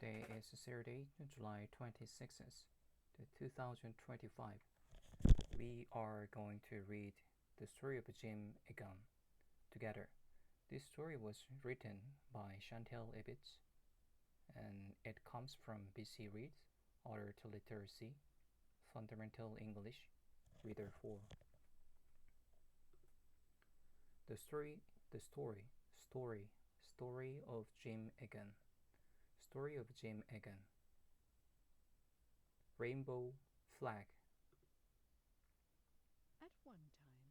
Today is Saturday, July 26th, 2025. We are going to read the story of Jim Egan together. This story was written by Shantel Ivits, and it comes from BC Reads, Order to Literacy, Fundamental English, Reader 4. The story of Jim Egan. Story of Jim Egan. Rainbow flag. At one time,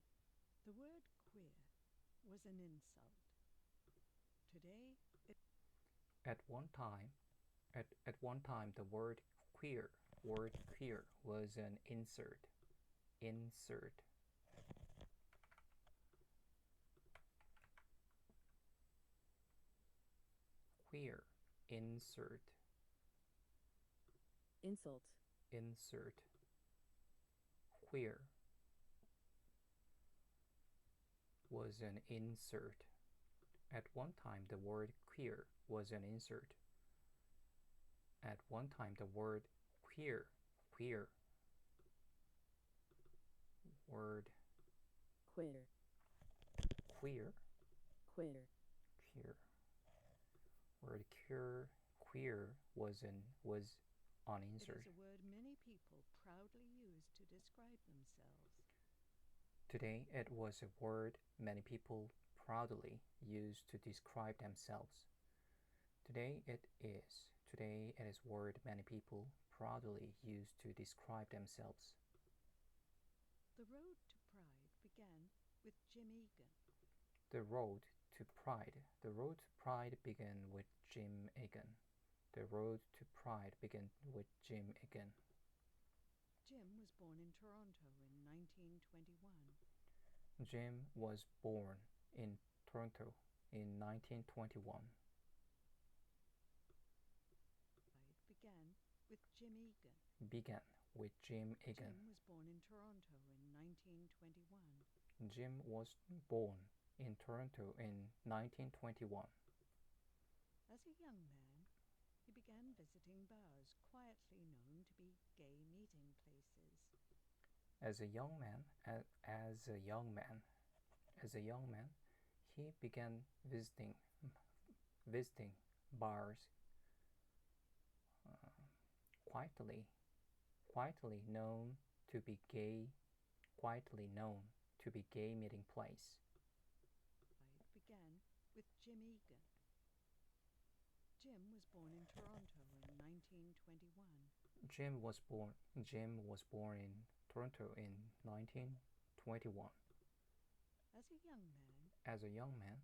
the word queer was an insult. Today, At one time, the word queer was an insert. Queer, insert. Insult. Queer was an insert. At one time, the word queer was an insert. At one time, the word queer word Queer. queer Queer. word queer was an insert. it is a word many people proudly use to describe themselves. Today, it was a word many people proudly use to describe themselves. Today it is word many people proudly use to describe themselves. The road to pride began with Jim Egan. The road to pride began with Jim Egan. The road to pride began with Jim Egan. Jim was born in Toronto in 1921. Jim was born in Toronto in 1921. Began with Jim Egan. Jim was born in Toronto in 1921. Jim was born in Toronto in 1921. As a young man, he began visiting bars quietly known to be gay meeting places. As a young man, he began visiting bars quietly known to be gay meeting place. It began with Jim Egan. Jim was born in Toronto in 1921. Jim was born in Toronto in 1921. As a young man,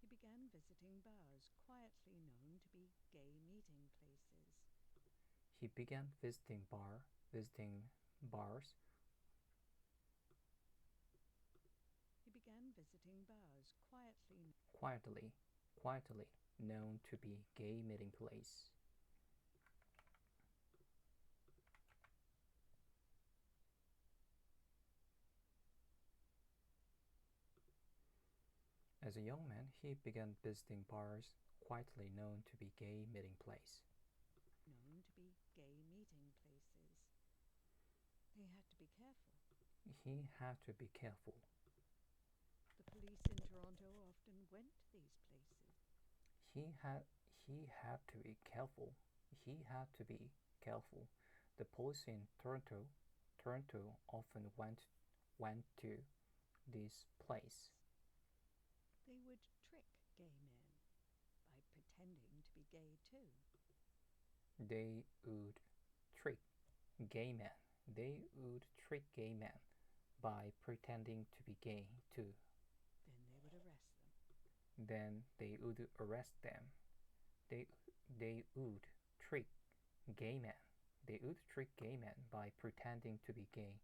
he began visiting bars quietly known to be gay meeting places. He began visiting bars He began visiting bars quietly known to be gay meeting place. As a young man, he began visiting bars quietly known to be gay meeting place. They had to be careful. He had to be careful. The police in Toronto often went to these places. He had to be careful. The police in Toronto often went to this place. They would trick gay men by pretending to be gay too. They would trick gay men by pretending to be gay too. Then they would arrest them. They would trick gay men. By pretending to be gay.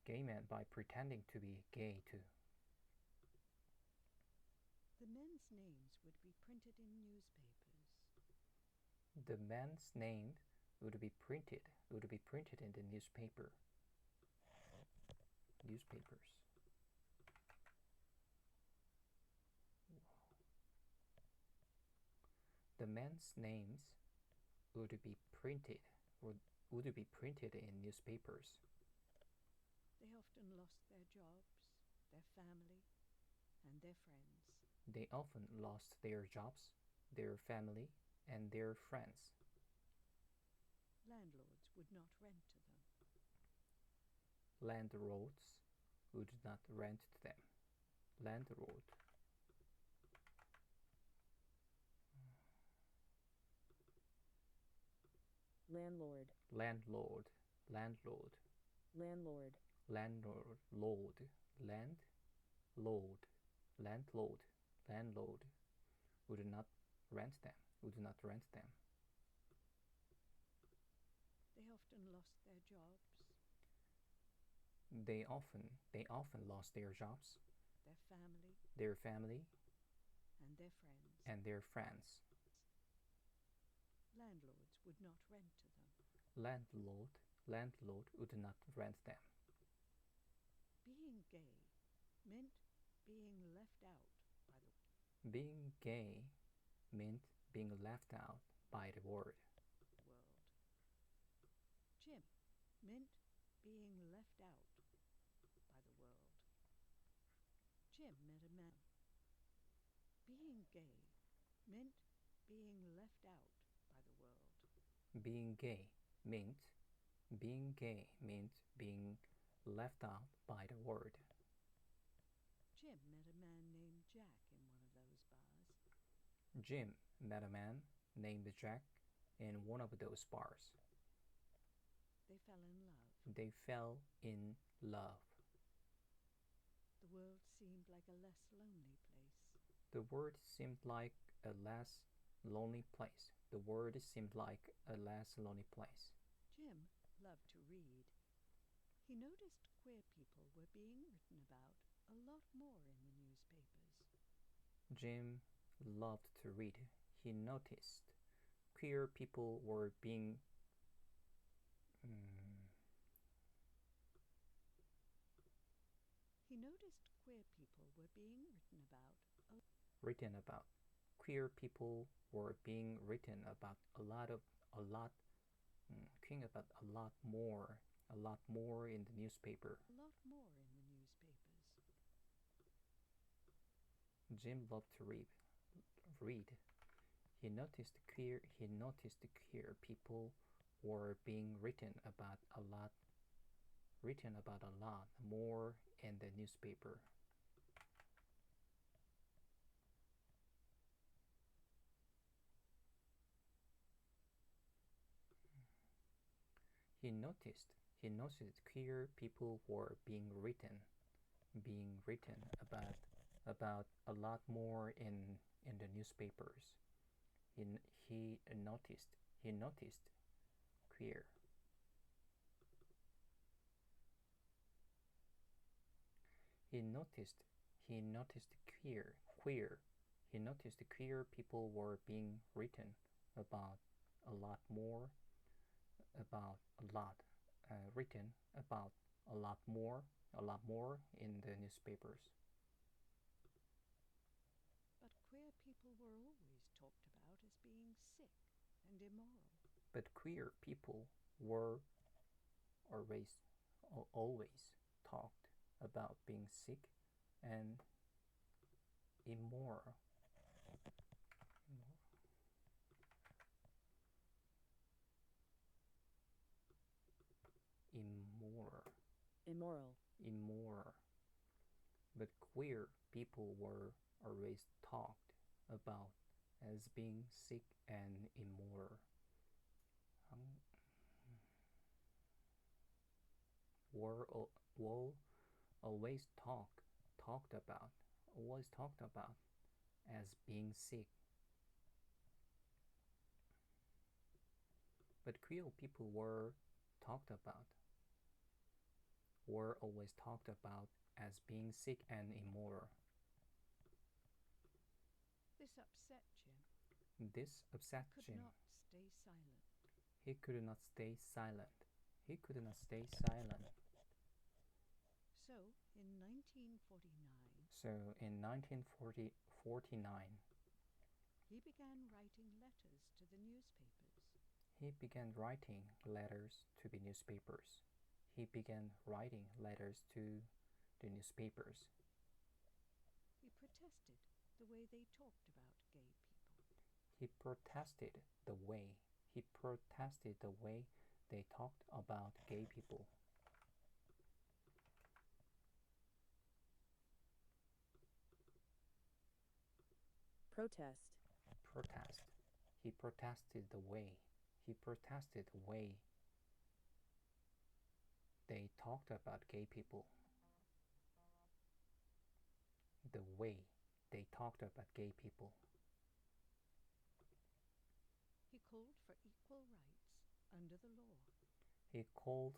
Gay men by pretending to be gay too. The men's names would be printed in newspapers. The men's names would be printed in the newspapers. The men's names would be printed would be printed in newspapers. They often lost their jobs, their family, and their friends. They often lost their jobs, their family, and their friends. Landlords would not rent to them. Landlords would not rent to them. Landlord. Landlord. Landlord. Landlord. Landlord. Landlord. Landlord. Landlord. Landlord. Would not rent them. Would not rent them. They often lost their jobs, They often lost their jobs, their family, their family, and their friends. and their friends. Landlords would not rent to them. Landlord would not rent them. Being gay meant being left out by the Being gay meant being left out by the world. world. Jim meant being left out by the world. Jim met a man. Being gay meant being left out by the world. Being gay meant being left out by the world. Jim met a man named Jack in one of those bars. Jim met a man named Jack in one of those bars. They fell in love. They fell in love. The world seemed like a less lonely place. The world seemed like a less lonely place. The world seemed like a less lonely place. Jim loved to read. He noticed queer people were being written about a lot more in the newspapers. Jim loved to read. He noticed queer people were being He noticed queer people were being written about written about. Queer people were being written about a lot more in the newspaper. a lot more in the newspapers. Jim loved to read. He noticed queer people were being written about a lot more in the newspaper. He noticed queer people were being written about a lot more in the newspapers. He noticed queer. He noticed queer people were being written about a lot more written about a lot more in the newspapers. But queer people were always talked about as being sick and immoral. But queer people were always talked about being sick and immoral. Immoral. But queer people were always talked about as being sick and immoral. Were always talked about as being sick. But queer people were always talked about as being sick and immoral. This upset Jim. This upset He could Jim. not stay silent. He could not stay silent. He could not stay silent. So, in 1949, So in 1949, he he began writing letters to the newspapers. He began writing letters to the newspapers. He began writing letters to the newspapers. He protested the way they talked about gay people. He protested the way they talked about gay people. Protest. Protest. He protested the way they talked about gay people. The way they talked about gay people. He called for equal rights under the law. He called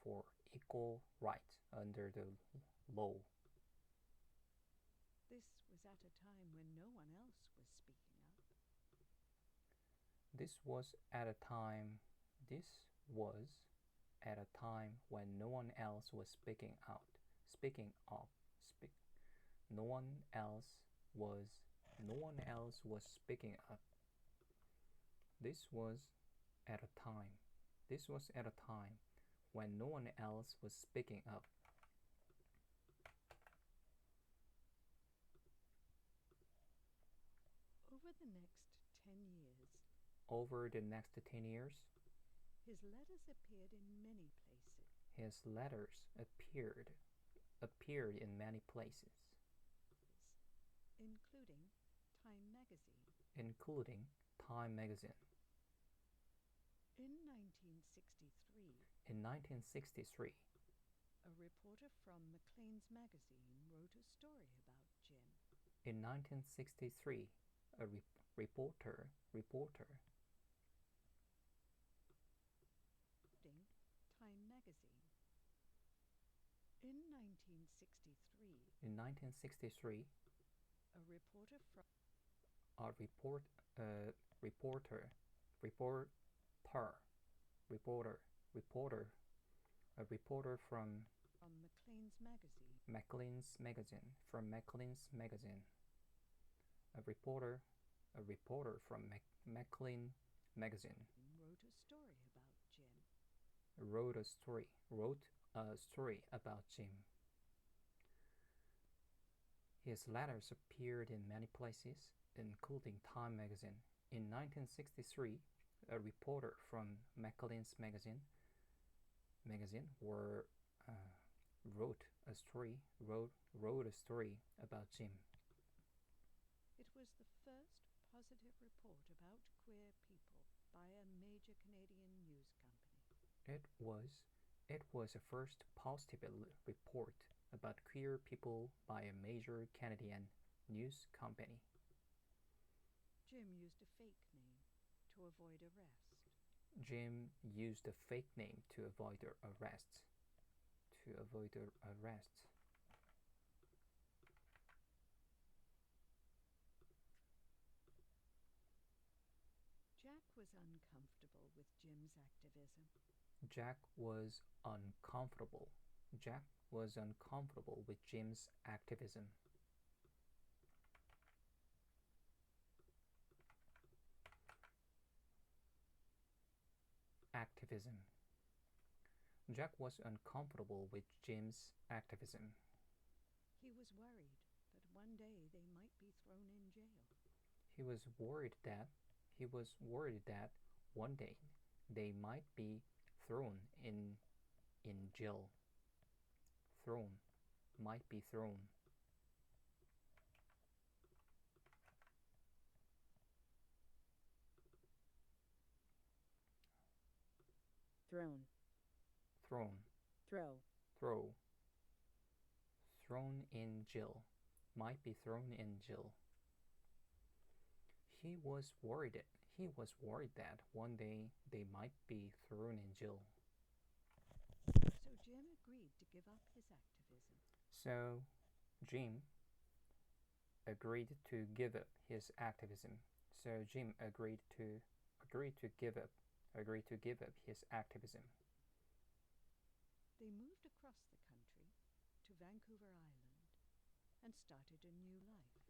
for equal rights under the law. This was at a time when no one else was speaking up. This was at a time when no one else was speaking up. No one else was speaking up. This was at a time when no one else was speaking up. Over the next 10 years, his letters appeared in many places. His letters appeared in many places, including Time magazine. In 1963, a reporter from Maclean's magazine wrote a story about Jim. In 1963, a reporter Time magazine. In 1963, In 1963, a reporter from a reporter from Maclean's magazine. A reporter from Maclean magazine wrote a story about Jim. His letters appeared in many places, including Time magazine. In 1963, a reporter from Maclean's magazine wrote a story about Jim. It was the first positive report about queer people by a major Canadian news company. It was the first positive report about queer people by a major Canadian news company. Jim used a fake name to avoid arrest. Jim used a fake name to avoid arrest. Jack was uncomfortable with Jim's activism. Jack was uncomfortable with Jim's activism. Jack was uncomfortable with Jim's activism. He was worried that one day they might be thrown in jail. He was worried that one day they might be thrown in jail. Thrown. Thrown in jail. Might be thrown in jail. He was worried that one day they might be thrown in jail. So Jim agreed to give up his activism. So Jim agreed to give up his activism. His activism. They moved across the country to Vancouver Island and started a new life.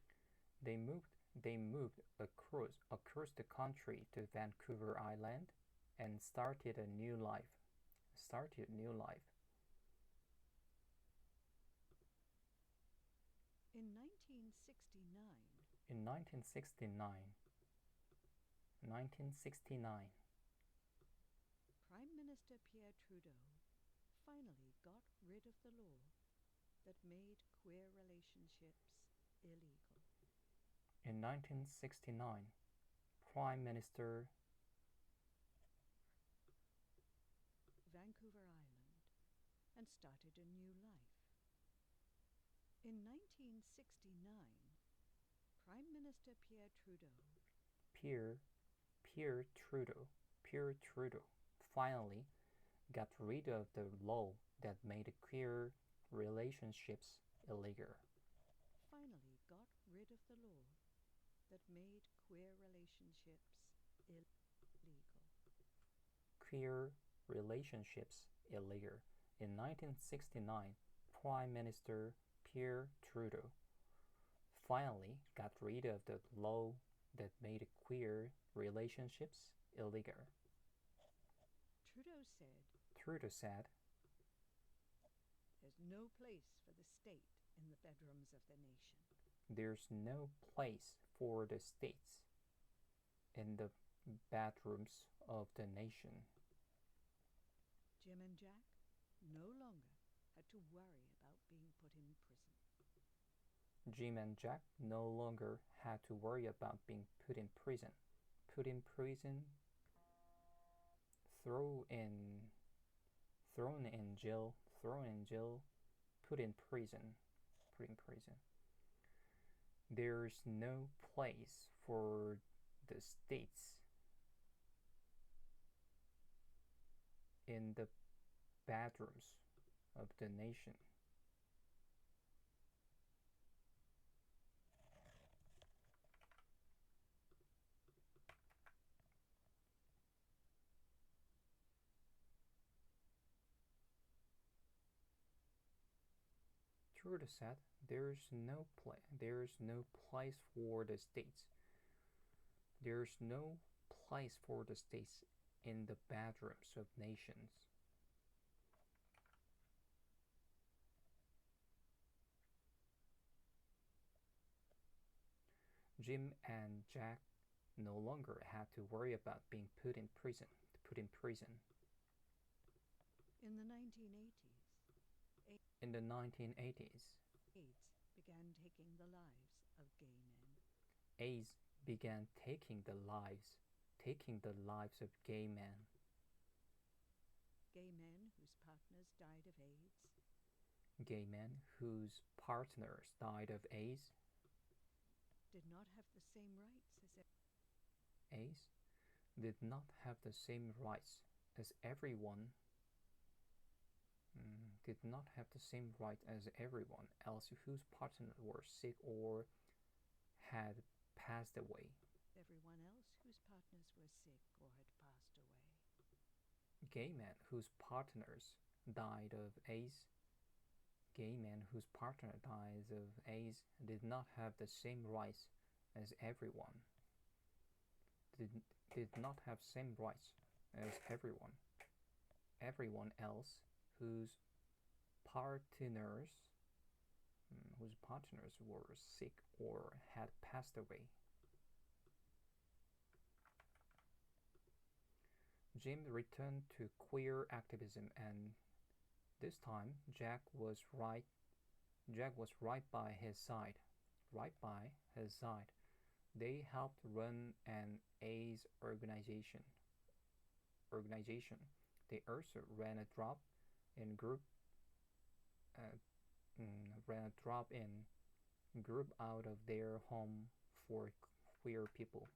They moved across the country to Vancouver Island and started a new life. Started a new life. In 1969, In 1969, 1969, Prime Minister Pierre Trudeau finally got rid of the law that made queer relationships illegal. in 1969, Prime Minister Vancouver Island and started a new life. In 1969, Prime Minister Pierre Trudeau Pierre Pierre Trudeau finally got rid of the law that made queer relationships illegal. finally got rid of the law that made queer relationships illegal. Queer relationships illegal. In 1969, Prime Minister Pierre Trudeau finally got rid of the law that made queer relationships illegal. Trudeau said, Trudeau said, "There's no place for the state in the bedrooms of the nation." there's no place for the states in the bedrooms of the nation. Jim and Jack no longer had to worry about being put in prison. Jim and Jack no longer had to worry about being put in prison. Put in prison, thrown in jail, put in prison, put in prison. There's no place for the states in the bedrooms of the nation. Trudeau said, there's no place for the states. There's no place for the states in the bedrooms of nations. Jim and Jack no longer had to worry about being put in prison. In the 1980s, In the 1980s, AIDS began taking the lives of gay men. AIDS began taking the lives of gay men. Gay men whose partners died of AIDS Gay men whose partners died of AIDS did not have the same rights as AIDS did not have the same rights as everyone did not have the same right as everyone else whose partner were sick or had passed away. everyone else whose partners were sick or had passed away. Gay men whose partners died of AIDS did not have the same rights as everyone. Did not have same rights as everyone else whose partners were sick or had passed away. Jim returned to queer activism, and this time Jack was right by his side. They helped run an AIDS organization. They also ran a drop-in group out of their home for queer people.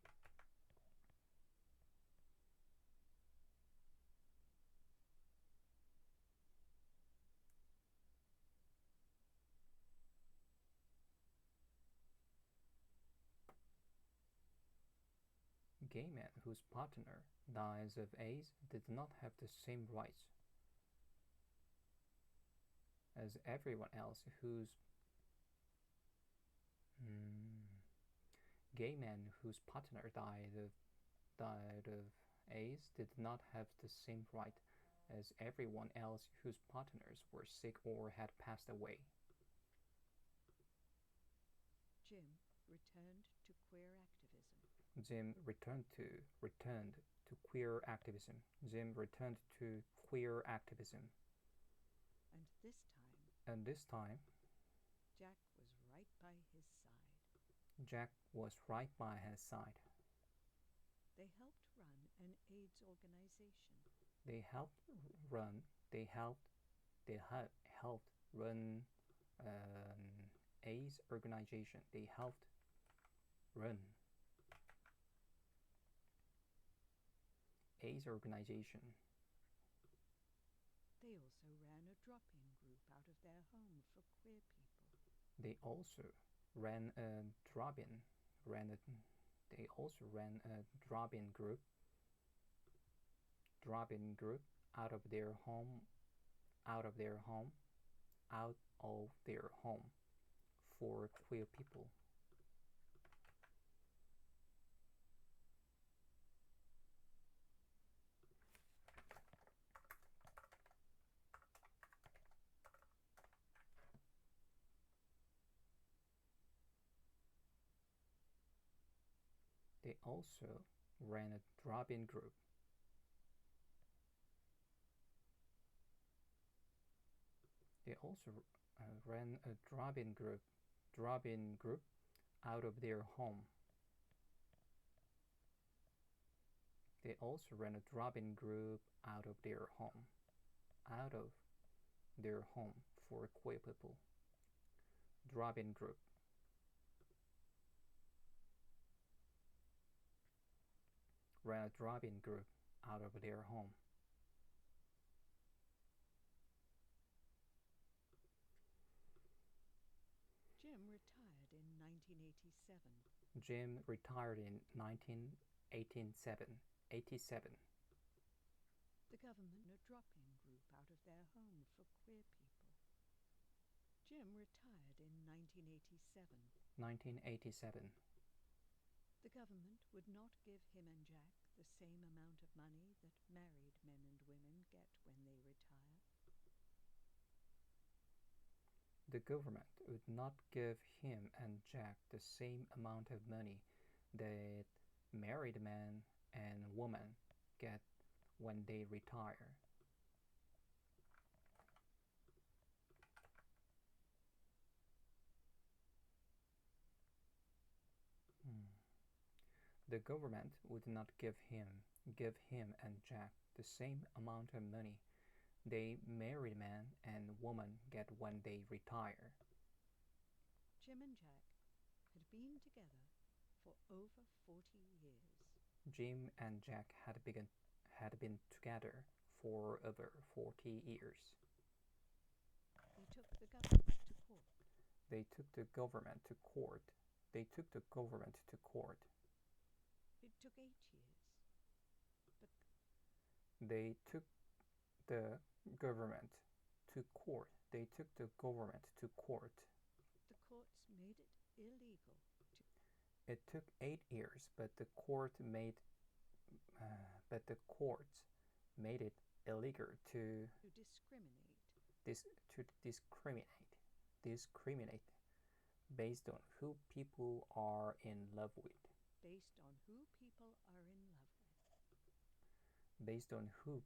Gay men whose partner dies of AIDS did not have the same rights as everyone else whose gay man whose partner died of AIDS did not have the same right as everyone else whose partners were sick or had passed away. Jim returned to queer activism. Jim returned to queer activism. Jim returned to queer activism. And this time, And this time, Jack was right by his side. Jack was right by his side. They helped run an AIDS organization. They helped run. They helped. They helped run an AIDS organization. They helped run AIDS organization. They also ran a drop-in group out of their home for queer people. They also ran a drop-in. They also ran a drop-in group. Drop-in group out of their home. Out of their home. Out of their home for queer people. They also ran a drop-in group. They also ran a drop-in group out of their home. They also ran a drop-in group out of their home. Out of their home for queer people. Drop-in group. Ran a drop-in group out of their home. Jim retired in 1987. Jim retired in 1987. The government ran a drop-in group out of their home for queer people. Jim retired in 1987. The government would not give him and Jack the same amount of money that married men and women get when they retire. The government would not give him and Jack the same amount of money that married men and women get when they retire. The government would not give him and Jack the same amount of money they married men and women get when they retire. Jim and Jack had been together for over 40 years. Jim and Jack had been together for over 40 years. They took the government to court. They took the government to court. They took the government to court. It took 8 years. But they took the government to court. They took the government to court. The courts made it illegal to. It took 8 years, but the courts made it illegal to discriminate based on who people are in love with. Based on who people are in love with. Based on who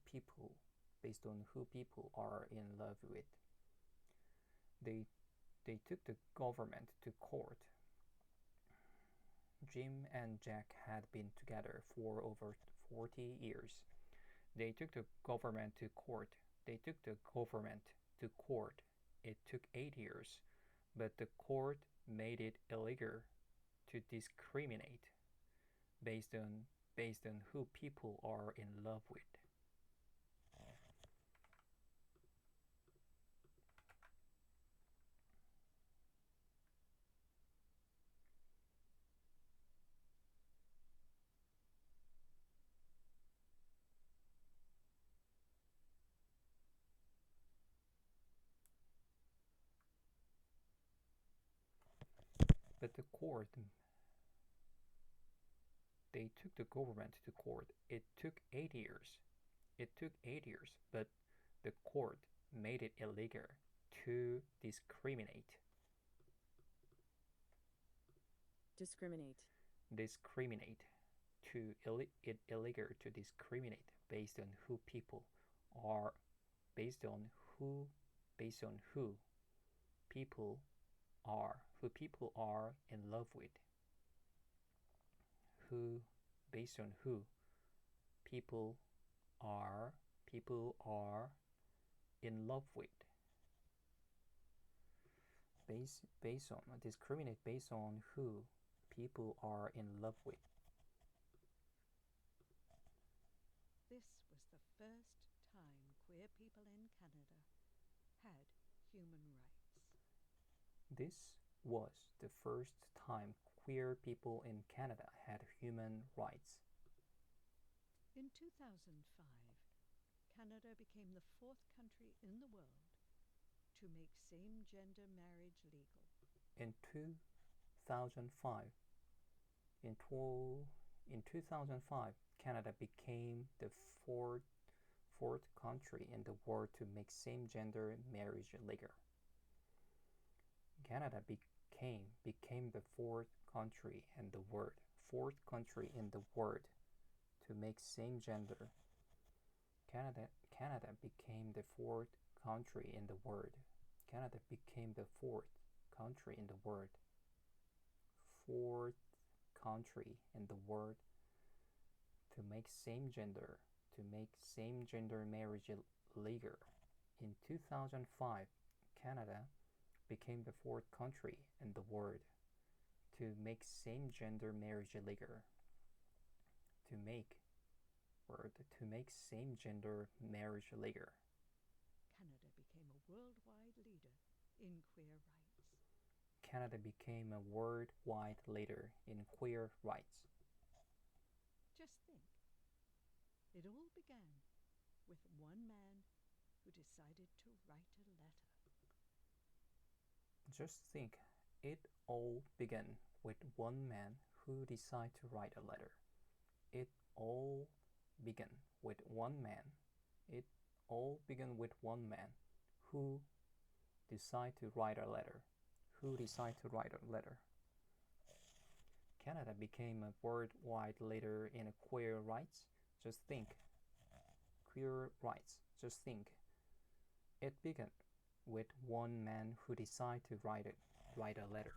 people are in love with. They took the government to court. Jim and Jack had been together for over 40 years. They took the government to court. They took the government to court. It took 8 years, but the court made it illegal to discriminate based on who people are in love with. But the court They took the government to court. It took 8 years. It took 8 years, but the court made it illegal to discriminate. Discriminate. Discriminate. It illegal to discriminate based on who people are, based on who people people are in love with, who based on who people are in love with, based on discriminate based on who people are in love with. This was the first time queer people in Canada had human rights. This was the first time queer people in Canada had human rights. In 2005, Canada became the fourth country in the world to make same-gender marriage legal. In 2005, in 2005, Canada became the fourth country in the world to make same-gender marriage legal. Canada became the fourth country in the world to make same-gender. Canada became the fourth country in the world. Canada became the fourth country in the world. Fourth country in the world to make same-gender marriage legal. In 2005, Canada became the fourth country in the world to make same-gender marriage legal. To make same-gender marriage legal. Canada became a worldwide leader in queer rights. Canada became a worldwide leader in queer rights. Just think, it all began with one man who decided to write a letter. Just think, it all began with one man who decided to write a letter. It all began with one man. It all began with one man who decided to write a letter. Canada became a worldwide leader in queer rights. Just think. Queer rights. Just think. It began with one man who decided to write a letter.